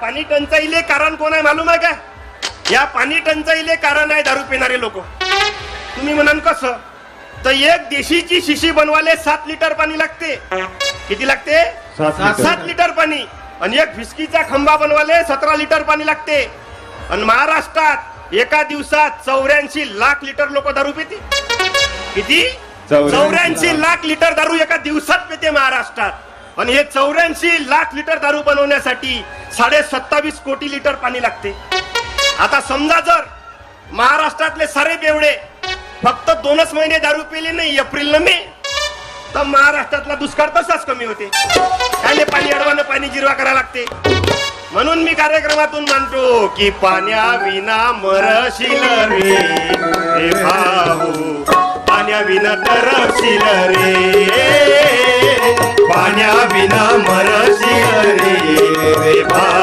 पाणी टंचाईले कारण कोण आहे मालूम आहे का? या पाणी टंचाईले कारण आहे दारू पिणारे लोक. तुम्ही म्हणाल कसं? तर एक देशीची शिशी बनवाले 7 लिटर पाणी लागते. किती लागते? 7 लिटर पाणी. आणि एक फिस्कीचा खंबा बनवाले 17 लिटर पाणी लागते. आणि महाराष्ट्रात एका दिवसात 84 लाख लिटर लोक दारू पिते. किती? 84 लाख लिटर दारू एका दिवसात पिते महाराष्ट्रात. आणि हे 84 लाख लिटर दारू बनवण्यासाठी 27.5 कोटी लिटर पाणी लागते. आता समजा जर महाराष्ट्रातले सारे बेवडे फक्त 2च महिने दारू पिले नाही, एप्रिल न मे, तर महाराष्ट्रातला दुष्काळ तसाच कमी होते. त्याने पाणी अडवानं पाणी जिरवा करायला लागते. म्हणून मी कार्यक्रमातून म्हणतो की पाण्याविना मरशील रे, रे भाऊ पाण्याविना तरशील रे, पाण्याविना मरशील रे, रे भाऊ.